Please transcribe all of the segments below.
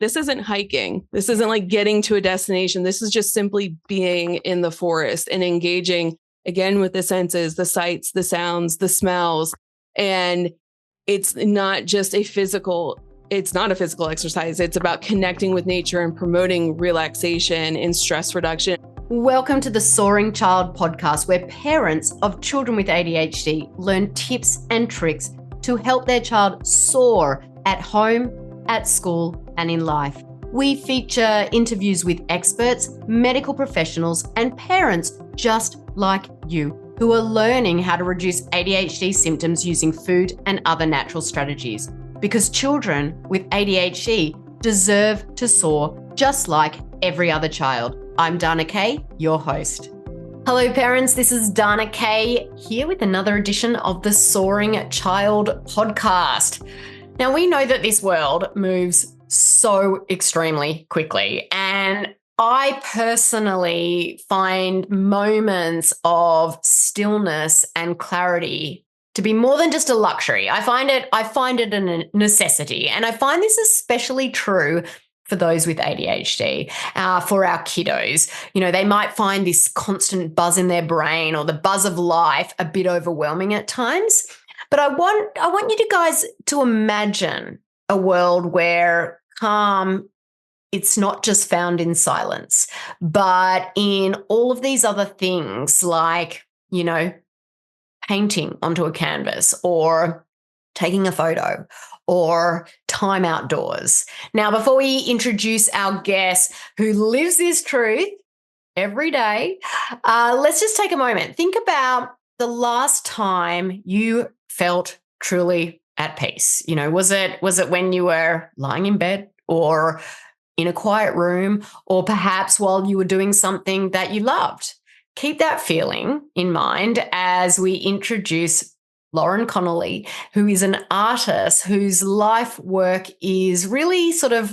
this isn't hiking. This isn't like getting to a destination. This is just simply being in the forest and engaging again with the senses, the sights, the sounds, the smells. And it's not a physical exercise. It's about connecting with nature and promoting relaxation and stress reduction. Welcome to the Soaring Child podcast, where parents of children with ADHD learn tips and tricks to help their child soar at home, at school, and in life. We feature interviews with experts, medical professionals, and parents just like you who are learning how to reduce ADHD symptoms using food and other natural strategies. Because children with ADHD deserve to soar just like every other child. I'm Dana Kay, your host. Hello parents, this is Dana Kay here with another edition of the Soaring Child podcast. Now we know that this world moves so extremely quickly, and I personally find moments of stillness and clarity to be more than just a luxury. I find it a necessity, and I find this especially true for those with ADHD, for our kiddos. You know, they might find this constant buzz in their brain or the buzz of life a bit overwhelming at times. But I want you guys to imagine a world where calm, it's not just found in silence, but in all of these other things like, you know, painting onto a canvas or taking a photo or time outdoors. Now, before we introduce our guest who lives this truth every day, let's just take a moment. Think about the last time you felt truly at peace. You know, was it when you were lying in bed or in a quiet room, or perhaps while you were doing something that you loved? Keep that feeling in mind as we introduce Lauren Connelly, who is an artist whose life work is really sort of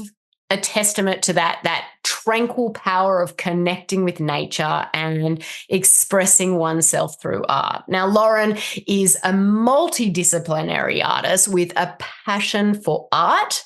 a testament to that tranquil power of connecting with nature and expressing oneself through art. Now, Lauren is a multidisciplinary artist with a passion for art,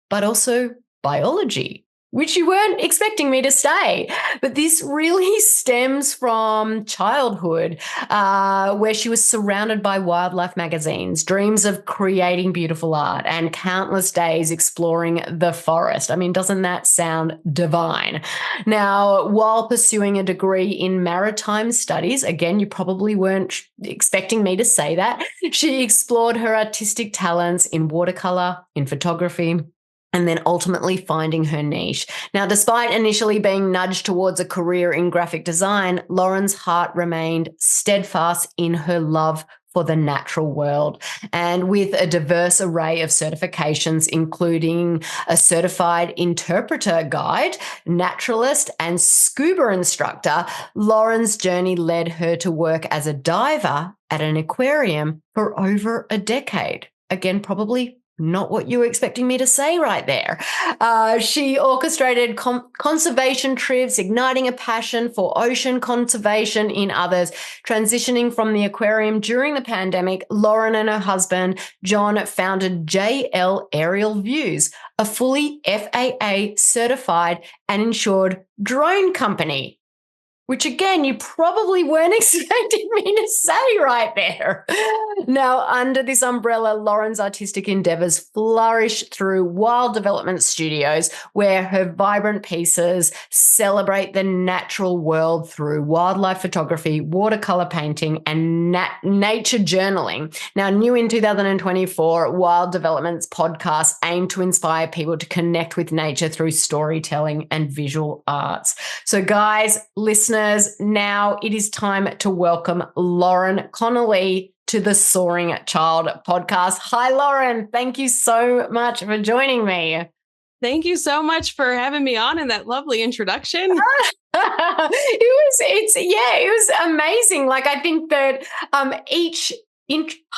but also biology, which you weren't expecting me to say. But this really stems from childhood, where she was surrounded by wildlife magazines, dreams of creating beautiful art, and countless days exploring the forest. I mean, doesn't that sound divine? Now, while pursuing a degree in maritime studies, again, you probably weren't expecting me to say that, she explored her artistic talents in watercolor, in photography, and then ultimately finding her niche. Now, despite initially being nudged towards a career in graphic design, Lauren's heart remained steadfast in her love for the natural world. And with a diverse array of certifications, including a certified interpreter guide, naturalist, and scuba instructor, Lauren's journey led her to work as a diver at an aquarium for over a decade. Again, probably not what you were expecting me to say right there. She orchestrated conservation trips, igniting a passion for ocean conservation in others. Transitioning from the aquarium during the pandemic, Lauren and her husband, John, founded JL Aerial Views, a fully FAA certified and insured drone company, which again, you probably weren't expecting me to say right there. Now, under this umbrella, Lauren's artistic endeavors flourish through Wild Development Studios, where her vibrant pieces celebrate the natural world through wildlife photography, watercolor painting, and nature journaling. Now, new in 2024, Wild Development's podcast aim to inspire people to connect with nature through storytelling and visual arts. So guys, listeners, now it is time to welcome Lauren Connolly to the Soaring Child podcast. Hi, Lauren. Thank you so much for joining me. Thank you so much for having me on and that lovely introduction. It was amazing. Like, I think that each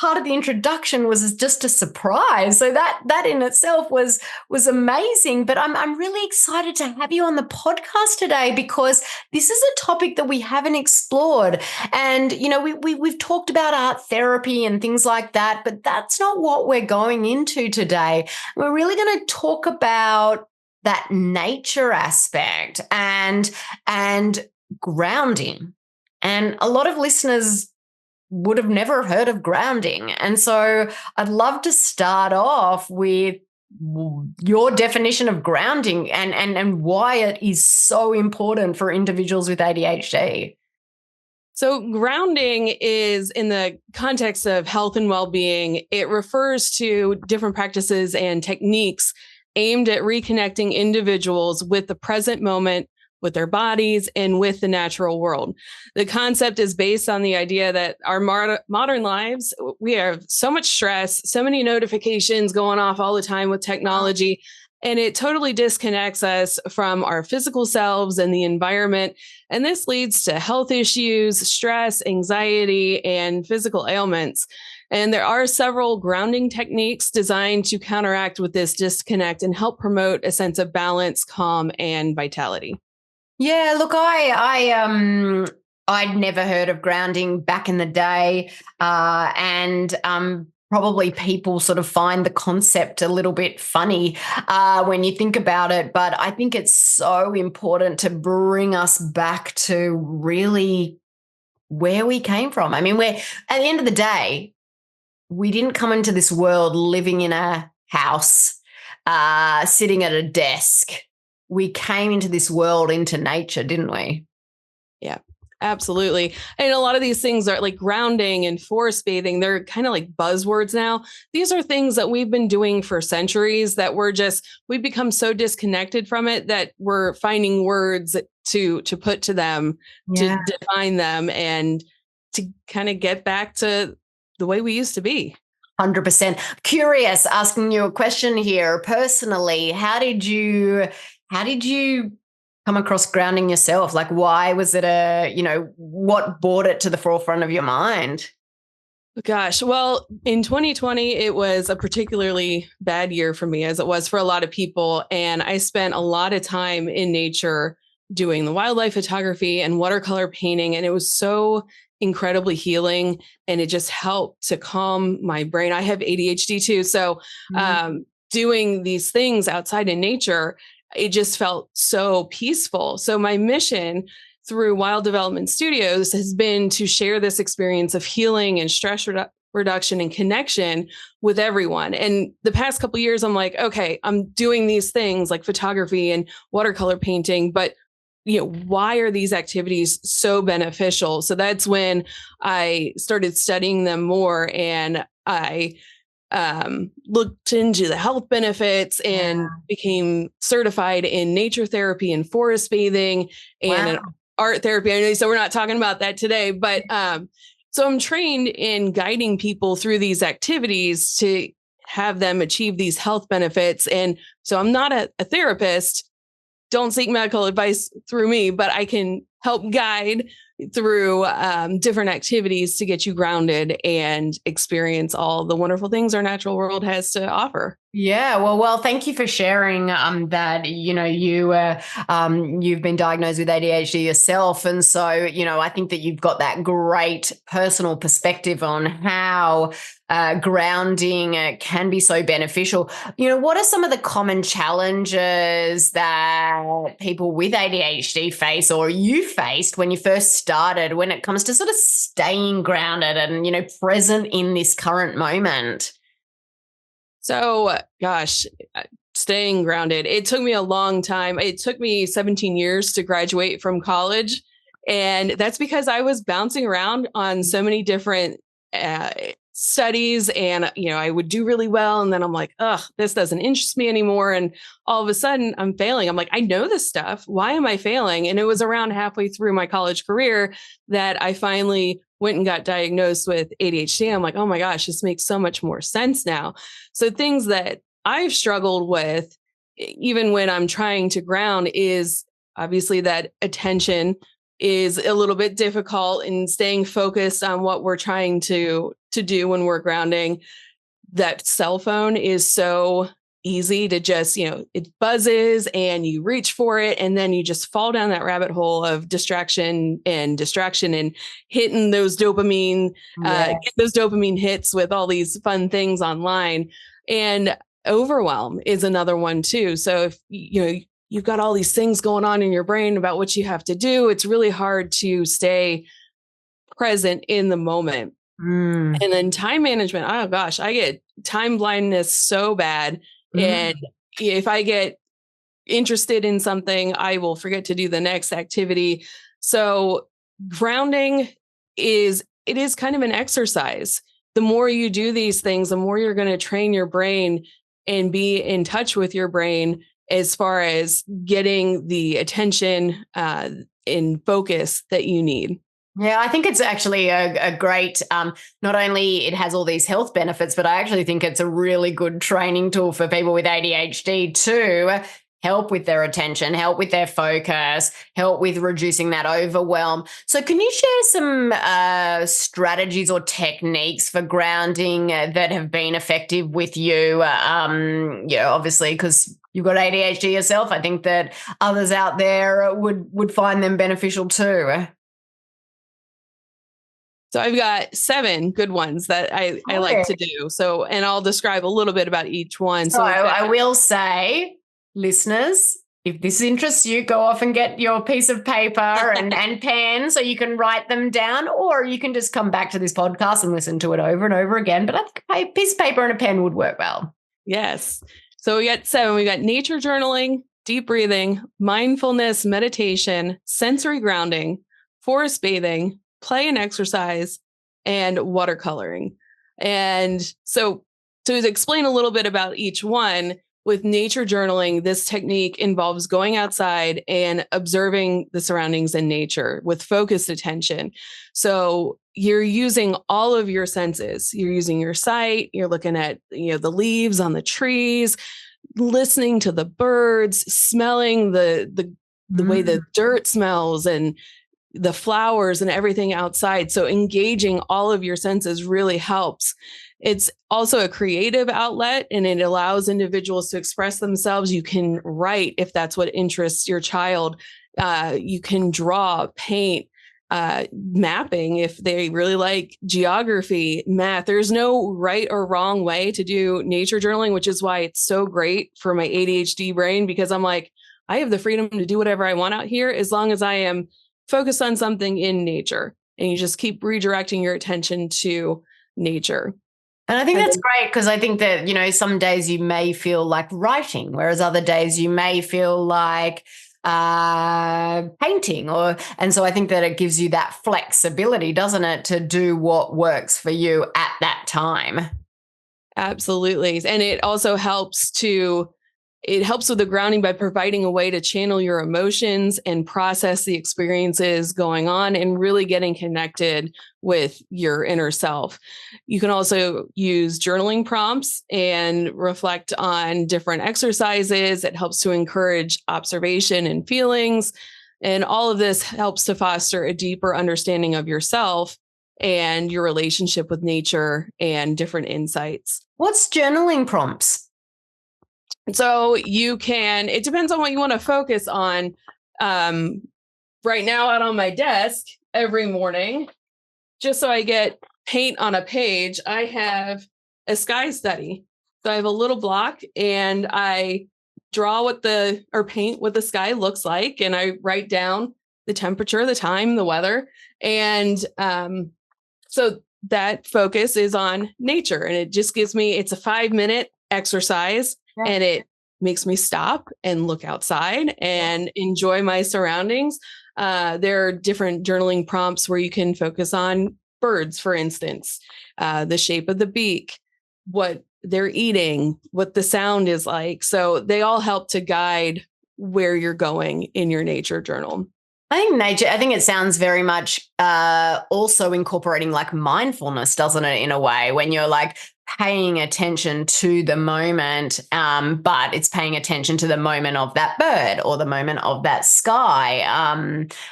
part of the introduction was just a surprise. So that in itself was amazing. But I'm really excited to have you on the podcast today, because this is a topic that we haven't explored. And, you know, we've talked about art therapy and things like that, but that's not what we're going into today. We're really going to talk about that nature aspect and grounding. And a lot of listeners would have never heard of grounding. And so I'd love to start off with your definition of grounding and why it is so important for individuals with ADHD. So grounding is in the context of health and well-being. It refers to different practices and techniques aimed at reconnecting individuals with the present moment, with their bodies, and with the natural world. The concept is based on the idea that our modern lives, we have so much stress, so many notifications going off all the time with technology, and it totally disconnects us from our physical selves and the environment. And this leads to health issues, stress, anxiety, and physical ailments. And there are several grounding techniques designed to counteract with this disconnect and help promote a sense of balance, calm, and vitality. Yeah, look, I'd never heard of grounding back in the day, and probably people sort of find the concept a little bit funny when you think about it. But I think it's so important to bring us back to really where we came from. I mean, at the end of the day, we didn't come into this world living in a house, sitting at a desk. We came into this world, into nature, didn't we? Yeah, absolutely. And a lot of these things are like grounding and forest bathing. They're kind of like buzzwords now. These are things that we've been doing for centuries that we've become so disconnected from it that we're finding words to put to them, to define them, and to kind of get back to the way we used to be. 100%. Curious, asking you a question here. Personally, how did you come across grounding yourself? Like, why was it what brought it to the forefront of your mind? Gosh, well, in 2020, it was a particularly bad year for me, as it was for a lot of people. And I spent a lot of time in nature doing the wildlife photography and watercolor painting. And it was so incredibly healing. And it just helped to calm my brain. I have ADHD too. So doing these things outside in nature, it just felt so peaceful. So my mission through Wild Development Studios has been to share this experience of healing and stress reduction and connection with everyone. And the past couple of years, I'm like, okay, I'm doing these things like photography and watercolor painting, but why are these activities so beneficial? So that's when I started studying them more, and I looked into the health benefits and became certified in nature therapy and forest bathing and art therapy. I know, so we're not talking about that today, but so I'm trained in guiding people through these activities to have them achieve these health benefits. And so I'm not a therapist. Don't seek medical advice through me, but I can help guide through different activities to get you grounded and experience all the wonderful things our natural world has to offer. Yeah, well, thank you for sharing that, you've been diagnosed with ADHD yourself. And so, I think that you've got that great personal perspective on how grounding can be so beneficial. What are some of the common challenges that people with ADHD face, or you faced when you first started, when it comes to sort of staying grounded and, present in this current moment? So, gosh, staying grounded. It took me a long time. It took me 17 years to graduate from college. And that's because I was bouncing around on so many different studies, and, I would do really well. And then I'm like, this doesn't interest me anymore. And all of a sudden I'm failing. I'm like, I know this stuff. Why am I failing? And it was around halfway through my college career that I finally went and got diagnosed with ADHD. I'm like, oh my gosh, this makes so much more sense now. So things that I've struggled with, even when I'm trying to ground, is obviously that attention is a little bit difficult in staying focused on what we're trying to do when we're grounding. That cell phone is so easy to just, it buzzes and you reach for it, and then you just fall down that rabbit hole of distraction and hitting those dopamine, get those dopamine hits with all these fun things online. And overwhelm is another one too. So if you've got all these things going on in your brain about what you have to do, it's really hard to stay present in the moment. And then time management, oh gosh, I get time blindness so bad. And if I get interested in something, I will forget to do the next activity. So grounding is kind of an exercise. The more you do these things, the more you're going to train your brain and be in touch with your brain as far as getting the attention and focus that you need. Yeah, I think it's actually a great, not only it has all these health benefits, but I actually think it's a really good training tool for people with ADHD to help with their attention, help with their focus, help with reducing that overwhelm. So can you share some strategies or techniques for grounding that have been effective with you? Obviously, because you've got ADHD yourself, I think that others out there would find them beneficial too. So I've got 7 good ones that I like to do. So, and I'll describe a little bit about each one. So I will say, listeners, if this interests you, go off and get your piece of paper and pen so you can write them down, or you can just come back to this podcast and listen to it over and over again. But I think a piece of paper and a pen would work well. Yes. So we got 7. We got nature journaling, deep breathing, mindfulness, meditation, sensory grounding, forest bathing, play and exercise, and watercoloring. And so to explain a little bit about each one, with nature journaling, this technique involves going outside and observing the surroundings in nature with focused attention. So you're using all of your senses. You're using your sight, you're looking at the leaves on the trees, listening to the birds, smelling the way the dirt smells and the flowers and everything outside. So engaging all of your senses really helps. It's also a creative outlet, and it allows individuals to express themselves. You can write if that's what interests your child. You can draw, paint, mapping if they really like geography, math. There's no right or wrong way to do nature journaling, which is why it's so great for my ADHD brain, because I'm like, I have the freedom to do whatever I want out here as long as I am focused on something in nature, and you just keep redirecting your attention to nature. And I think that's great, because I think that, some days you may feel like writing, whereas other days you may feel like painting and so I think that it gives you that flexibility, doesn't it, to do what works for you at that time. Absolutely. And it also helps with the grounding by providing a way to channel your emotions and process the experiences going on and really getting connected with your inner self. You can also use journaling prompts and reflect on different exercises. It helps to encourage observation and feelings. And all of this helps to foster a deeper understanding of yourself and your relationship with nature and different insights. What's journaling prompts? So it depends on what you want to focus on. Right now out on my desk every morning, just so I get paint on a page, I have a sky study. So I have a little block and I draw paint what the sky looks like. And I write down the temperature, the time, the weather. And so that focus is on nature. And it just it's a 5-minute exercise. Yeah. And it makes me stop and look outside and enjoy my surroundings. There are different journaling prompts where you can focus on birds, for instance, the shape of the beak, what they're eating, what the sound is like. So they all help to guide where you're going in your nature journal. I think it sounds very much also incorporating like mindfulness, doesn't it, in a way, when you're like paying attention to the moment, but it's paying attention to the moment of that bird or the moment of that sky.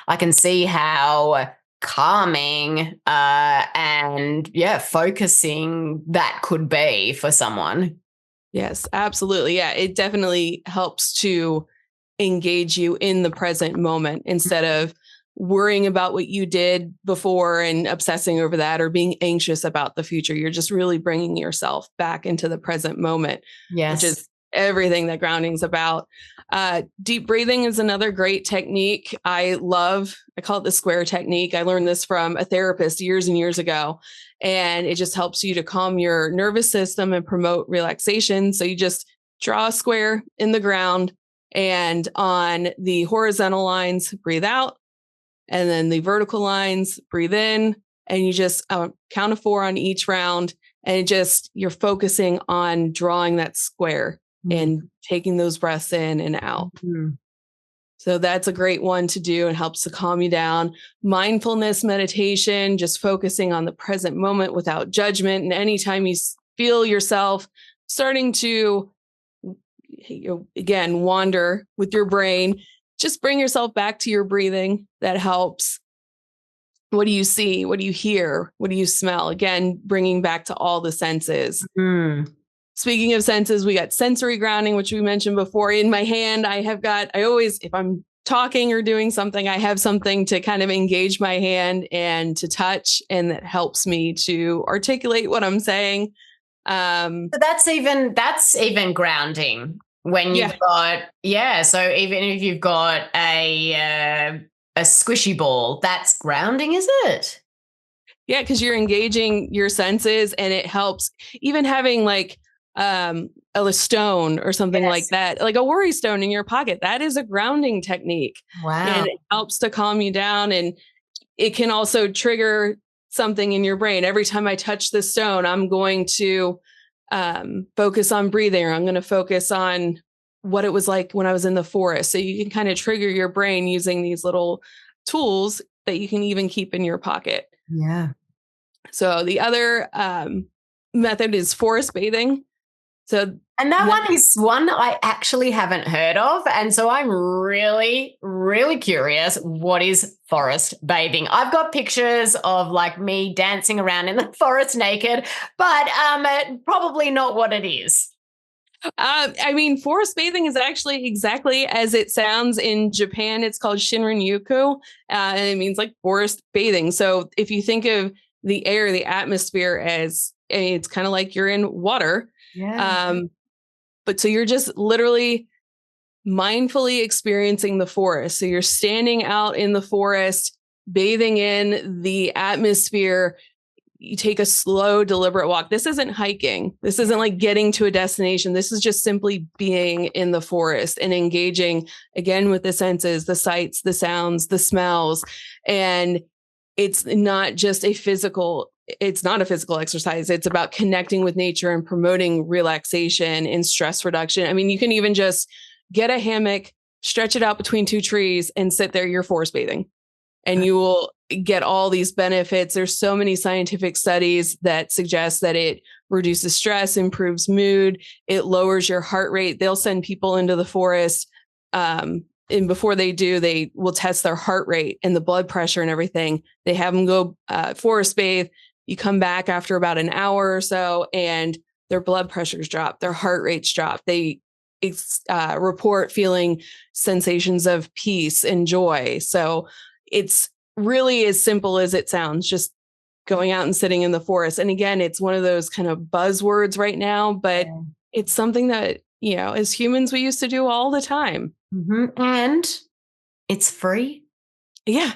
I can see how calming and focusing that could be for someone. Yes, absolutely. Yeah, it definitely helps to engage you in the present moment instead of worrying about what you did before and obsessing over that or being anxious about the future. You're just really bringing yourself back into the present moment, which is everything that grounding's about. Deep breathing is another great technique. I call it the square technique. I learned this from a therapist years and years ago, and it just helps you to calm your nervous system and promote relaxation. So you just draw a square in the ground, and on the horizontal lines, breathe out. And then the vertical lines, breathe in, and you just count to 4 on each round. And you're focusing on drawing that square and taking those breaths in and out. So that's a great one to do and helps to calm you down. Mindfulness meditation, just focusing on the present moment without judgment. And anytime you feel yourself starting to, again, wander with your brain, just bring yourself back to your breathing. That helps. What do you see? What do you hear? What do you smell? Again, bringing back to all the senses. Speaking of senses, we got sensory grounding, which we mentioned before. In my hand, I always, if I'm talking or doing something, I have something to kind of engage my hand and to touch, and that helps me to articulate what I'm saying. So that's even grounding. When you've got, so even if you've got a squishy ball, that's grounding, is it? Yeah, because you're engaging your senses, and it helps. Even having like a stone or something like that, like a worry stone in your pocket, that is a grounding technique. Wow. And it helps to calm you down, and it can also trigger something in your brain. Every time I touch the stone, I'm going to focus on breathing, or I'm going to focus on what it was like when I was in the forest. So you can kind of trigger your brain using these little tools that you can even keep in your pocket. Yeah. So the other method is forest bathing. And that one is one I actually haven't heard of. And so I'm really, really curious. What is forest bathing? I've got pictures of like me dancing around in the forest naked, but probably not what it is. Forest bathing is actually exactly as it sounds. In Japan, it's called Shinrin-yoku, and it means like forest bathing. So if you think of the air, the atmosphere as, it's kind of like you're in water. Yeah. But so you're just literally mindfully experiencing the forest. So you're standing out in the forest, bathing in the atmosphere. You take a slow, deliberate walk. This isn't hiking. This isn't like getting to a destination. This is just simply being in the forest and engaging again with the senses, the sights, the sounds, the smells. And it's not a physical exercise. It's about connecting with nature and promoting relaxation and stress reduction. I mean, you can even just get a hammock, stretch it out between 2 trees and sit there. You're forest bathing, and you will get all these benefits. There's so many scientific studies that suggest that it reduces stress, improves mood, it lowers your heart rate. They'll send people into the forest, and before they do, they will test their heart rate and the blood pressure and everything. They have them go forest bathe. You come back after about an hour or so, and their blood pressures drop, their heart rates drop. They report feeling sensations of peace and joy. So it's really as simple as it sounds, just going out and sitting in the forest. And again, it's one of those kind of buzzwords right now, but it's something that, as humans, we used to do all the time. And it's free. Yeah.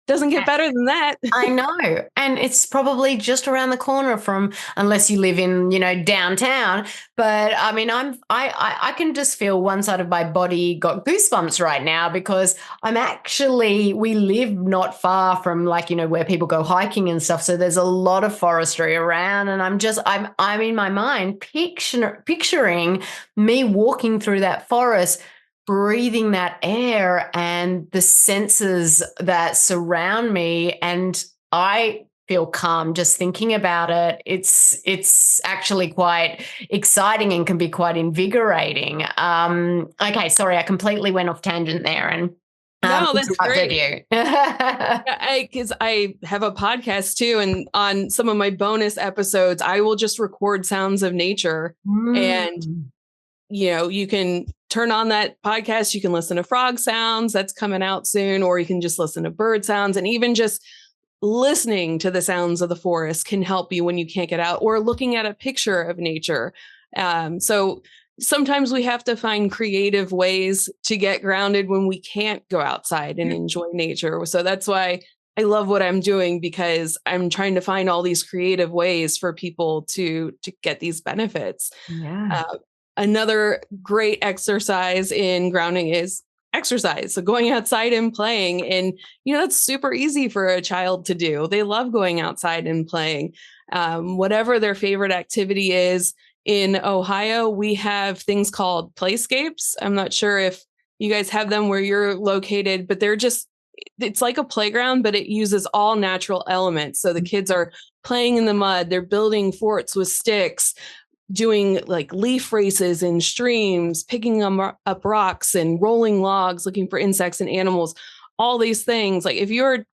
Doesn't get better than that. I know. And it's probably just around the corner from, unless you live in, downtown. But I mean, I can just feel one side of my body got goosebumps right now, because we live not far from where people go hiking and stuff. So there's a lot of forestry around, and I'm in my mind picturing me walking through that forest, breathing that air and the senses that surround me, and I feel calm just thinking about it. It's actually quite exciting and can be quite invigorating. Okay, sorry, I completely went off tangent there, and no, that's great. Because I have a podcast too, and on some of my bonus episodes, I will just record sounds of nature and you can turn on that podcast. You can listen to frog sounds that's coming out soon, or you can just listen to bird sounds. And even just listening to the sounds of the forest can help you when you can't get out, or looking at a picture of nature. So sometimes we have to find creative ways to get grounded when we can't go outside and enjoy nature. So that's why I love what I'm doing, because I'm trying to find all these creative ways for people to get these benefits. Yeah. Another great exercise in grounding is exercise. So going outside and playing. And, that's super easy for a child to do. They love going outside and playing. Whatever their favorite activity is. In Ohio, we have things called playscapes. I'm not sure if you guys have them where you're located, but it's like a playground, but it uses all natural elements. So the kids are playing in the mud, they're building forts with sticks, doing like leaf races in streams, picking up rocks and rolling logs, looking for insects and animals, all these things. Like if you're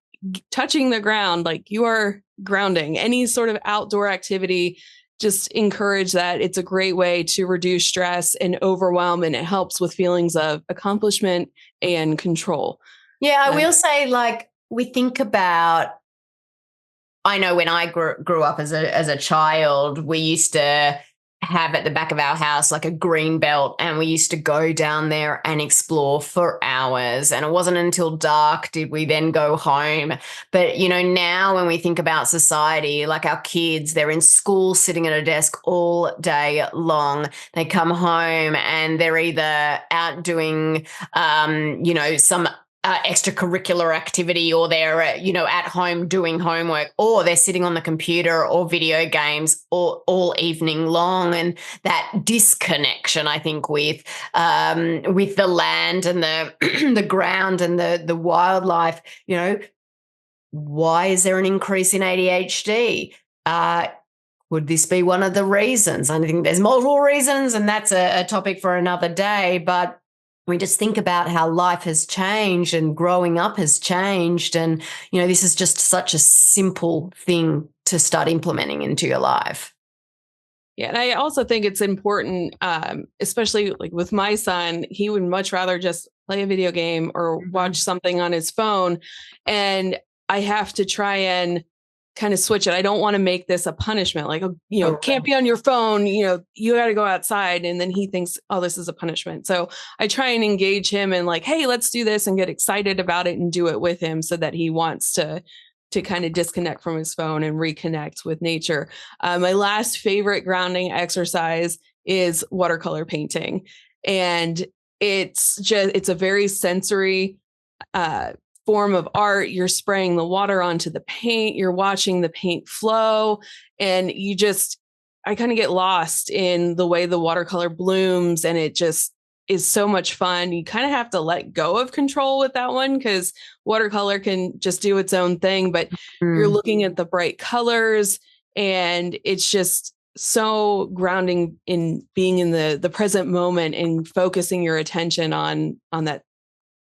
touching the ground, like you are grounding. Any sort of outdoor activity, just encourage that. It's a great way to reduce stress and overwhelm, and it helps with feelings of accomplishment and control. Yeah, I will say, like, we think about, I know when I grew up as a child, we used to have at the back of our house like a green belt, and we used to go down there and explore for hours, and it wasn't until dark did we then go home. But now when we think about society, like our kids, they're in school sitting at a desk all day long. They come home and they're either out doing some extracurricular activity, or they're at home doing homework, or they're sitting on the computer or video games all evening long. And that disconnection, I think, with the land and the the ground and the wildlife, why is there an increase in ADHD? Would this be one of the reasons? I think there's multiple reasons, and that's a topic for another day. But we just think about how life has changed and growing up has changed. And, this is just such a simple thing to start implementing into your life. Yeah. And I also think it's important, especially like with my son, he would much rather just play a video game or watch something on his phone. And I have to try and kind of switch it. I don't want to make this a punishment. Like, can't be on your phone, you got to go outside. And then he thinks, oh, this is a punishment. So I try and engage him and like, hey, let's do this, and get excited about it and do it with him, so that he wants to kind of disconnect from his phone and reconnect with nature. My last favorite grounding exercise is watercolor painting. And it's a very sensory, form of art. You're spraying the water onto the paint, you're watching the paint flow, and I kind of get lost in the way the watercolor blooms, and it just is so much fun. You kind of have to let go of control with that one, because watercolor can just do its own thing, but you're looking at the bright colors, and it's just so grounding in being in the present moment and focusing your attention on that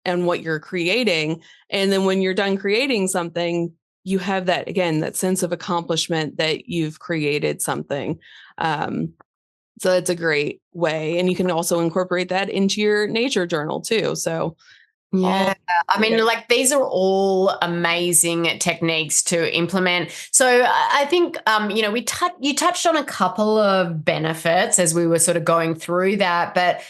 and what you're creating. And then when you're done creating something, you have that, again, that sense of accomplishment that you've created something. So that's a great way. And you can also incorporate that into your nature journal too. So yeah, I mean, like, these are all amazing techniques to implement. So I think, you touched on a couple of benefits as we were sort of going through that, but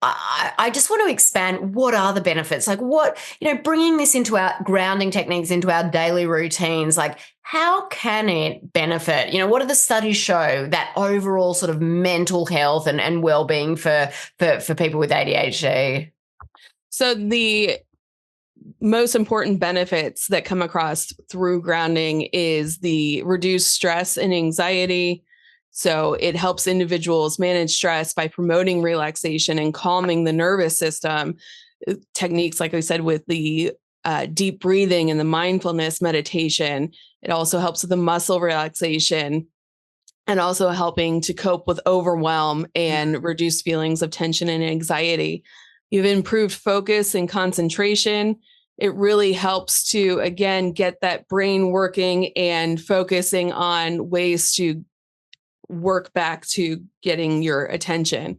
I just want to expand. What are the benefits? Like, what, bringing this into our grounding techniques into our daily routines, like, how can it benefit? What do the studies show that overall sort of mental health and well-being for people with ADHD? So the most important benefits that come across through grounding is the reduced stress and anxiety. So it helps individuals manage stress by promoting relaxation and calming the nervous system. Techniques, like I said, with the deep breathing and the mindfulness meditation. It also helps with the muscle relaxation, and also helping to cope with overwhelm and reduce feelings of tension and anxiety. You've improved focus and concentration. It really helps to, again, get that brain working and focusing on ways to work back to getting your attention.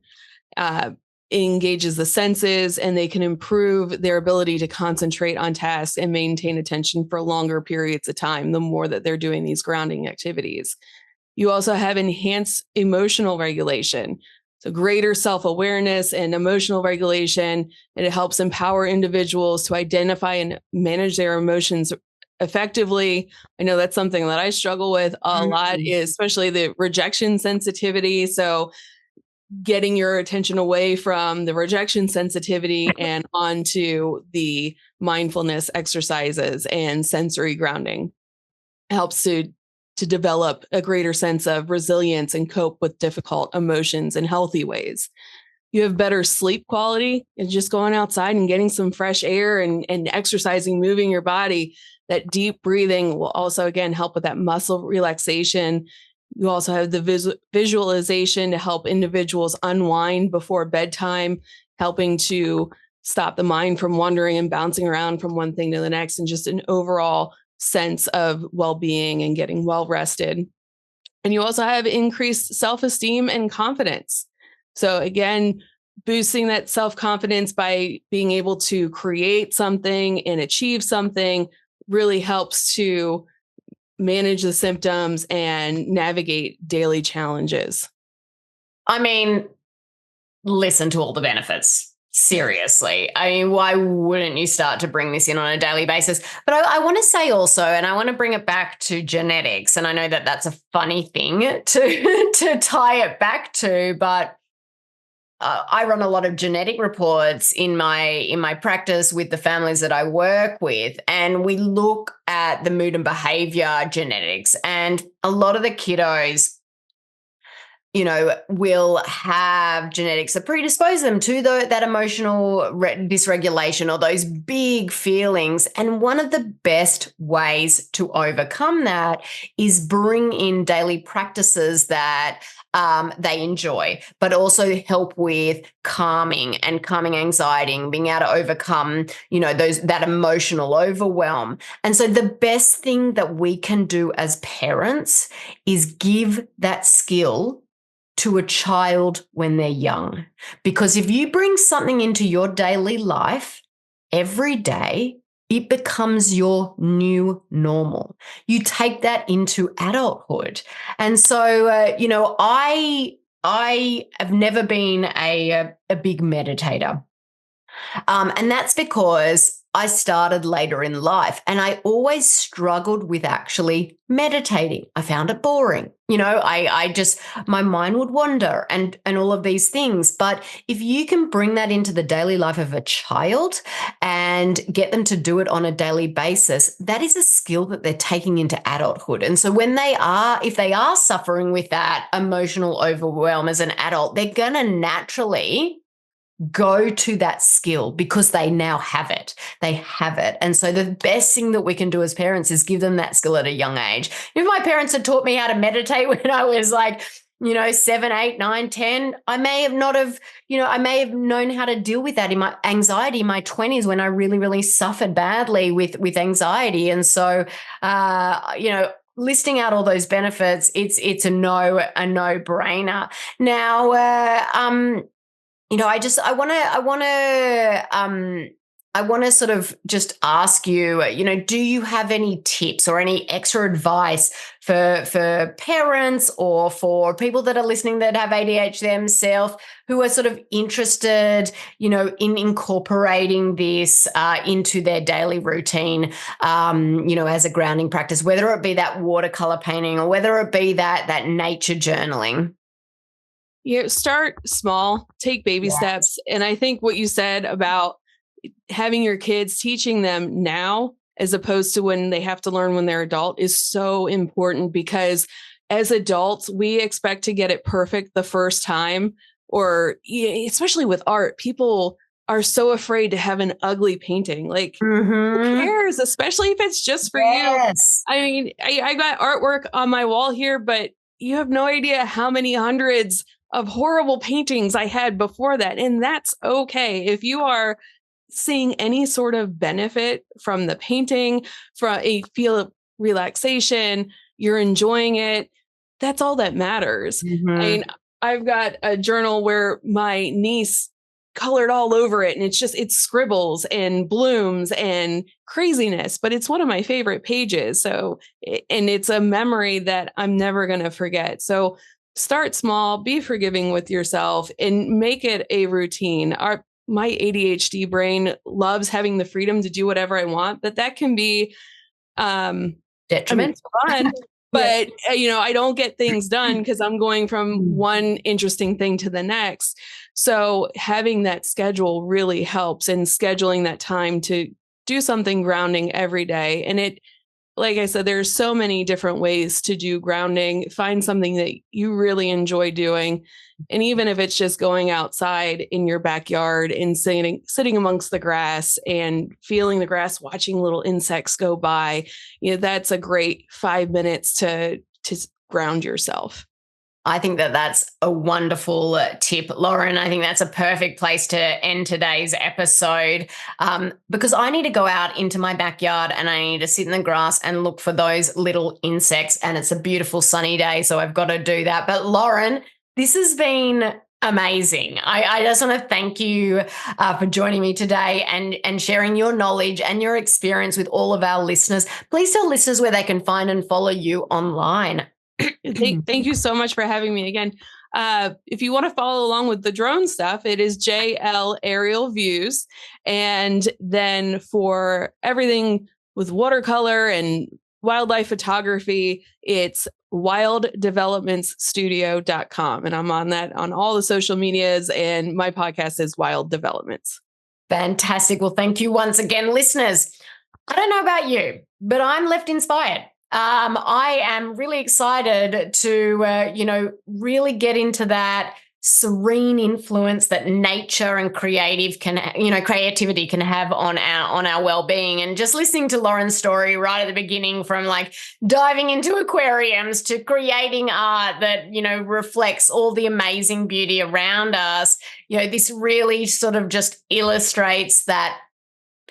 It engages the senses, and they can improve their ability to concentrate on tasks and maintain attention for longer periods of time, the more that they're doing these grounding activities. You also have enhanced emotional regulation. So greater self-awareness and emotional regulation, and it helps empower individuals to identify and manage their emotions effectively. I know that's something that I struggle with a lot, especially the rejection sensitivity. So getting your attention away from the rejection sensitivity and onto the mindfulness exercises and sensory grounding helps to develop a greater sense of resilience and cope with difficult emotions in healthy ways. You have better sleep quality, and just going outside and getting some fresh air and exercising, moving your body. That deep breathing will also, again, help with that muscle relaxation. You also have the visualization to help individuals unwind before bedtime, helping to stop the mind from wandering and bouncing around from one thing to the next, and just an overall sense of well-being and getting well rested. And you also have increased self-esteem and confidence. So again, boosting that self-confidence by being able to create something and achieve something really helps to manage the symptoms and navigate daily challenges. I mean, listen to all the benefits. Seriously. I mean, why wouldn't you start to bring this in on a daily basis? But I want to say also, and I want to bring it back to genetics, and I know that that's a funny thing to tie it back to, but I run a lot of genetic reports in my practice with the families that I work with, and we look at the mood and behavior genetics, and a lot of the kiddos, will have genetics that predispose them to that emotional dysregulation or those big feelings. And one of the best ways to overcome that is bring in daily practices that they enjoy, but also help with calming anxiety and being able to overcome, that emotional overwhelm. And so the best thing that we can do as parents is give that skill to a child when they're young. Because if you bring something into your daily life every day, it becomes your new normal. You take that into adulthood. And so, I have never been a big meditator. And that's because I started later in life, and I always struggled with actually meditating. I found it boring. My mind would wander and all of these things. But if you can bring that into the daily life of a child and get them to do it on a daily basis, that is a skill that they're taking into adulthood. And so if they are suffering with that emotional overwhelm as an adult, they're going to naturally go to that skill because they now have it. They have it. And so the best thing that we can do as parents is give them that skill at a young age. If my parents had taught me how to meditate when I was 7, 8, 9, 10, I may have known how to deal with that in my anxiety in my 20s when I really, really suffered badly with anxiety. And so, listing out all those benefits, it's a no-brainer. Now, I want to sort of just ask you, do you have any tips or any extra advice for parents or for people that are listening that have ADHD themselves who are sort of interested, in incorporating this into their daily routine, as a grounding practice, whether it be that watercolor painting or whether it be that nature journaling? Start small, take baby steps. And I think what you said about having your kids, teaching them now as opposed to when they have to learn when they're adult is so important, because as adults, we expect to get it perfect the first time, or especially with art, people are so afraid to have an ugly painting. Who cares? Especially if it's just for you. I mean, I got artwork on my wall here, but you have no idea how many hundreds of horrible paintings I had before that. And that's okay. If you are seeing any sort of benefit from the painting, from a feel of relaxation, you're enjoying it, that's all that matters. I mean, I've got a journal where my niece colored all over it, and it's scribbles and blooms and craziness, but it's one of my favorite pages. So, and it's a memory that I'm never going to forget. So start small, be forgiving with yourself, and make it a routine. My ADHD brain loves having the freedom to do whatever I want, but that can be detrimental. Fun, but I don't get things done because I'm going from one interesting thing to the next. So having that schedule really helps, and scheduling that time to do something grounding every day. And it, like I said, there's so many different ways to do grounding. Find something that you really enjoy doing. And even if it's just going outside in your backyard and sitting amongst the grass and feeling the grass, watching little insects go by, that's a great 5 minutes to ground yourself. I think that that's a wonderful tip, Lauren. I think that's a perfect place to end today's episode, because I need to go out into my backyard and I need to sit in the grass and look for those little insects. And it's a beautiful sunny day, so I've got to do that. But Lauren, this has been amazing. I just want to thank you for joining me today and sharing your knowledge and your experience with all of our listeners. Please tell listeners where they can find and follow you online. Thank you so much for having me again. If you want to follow along with the drone stuff, it is JL Aerial Views. And then for everything with watercolor and wildlife photography, it's wilddevelopmentsstudio.com. And I'm on that on all the social medias, and my podcast is Wild Developments. Fantastic. Well, thank you once again, listeners. I don't know about you, but I'm left inspired. I am really excited to, really get into that serene influence that nature and creativity can have on our well-being. And just listening to Lauren's story right at the beginning, from like diving into aquariums to creating art that, reflects all the amazing beauty around us. This really sort of just illustrates that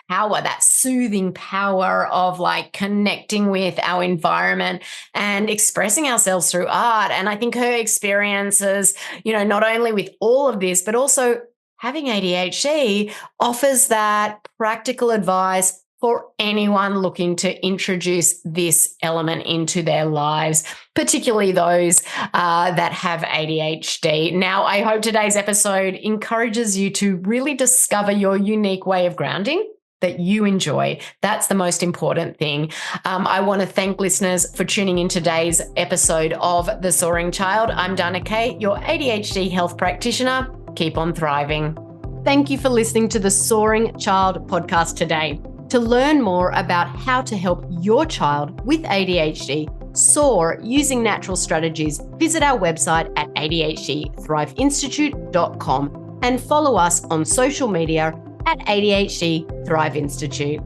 power, that soothing power of like connecting with our environment and expressing ourselves through art. And I think her experiences, not only with all of this, but also having ADHD, offers that practical advice for anyone looking to introduce this element into their lives, particularly those that have ADHD. Now, I hope today's episode encourages you to really discover your unique way of grounding that you enjoy. That's the most important thing. I want to thank listeners for tuning in today's episode of The Soaring Child. I'm Dana Kay, your ADHD health practitioner. Keep on thriving. Thank you for listening to the Soaring Child podcast today. To learn more about how to help your child with ADHD soar using natural strategies, visit our website at adhdthriveinstitute.com and follow us on social media at ADHD Thrive Institute.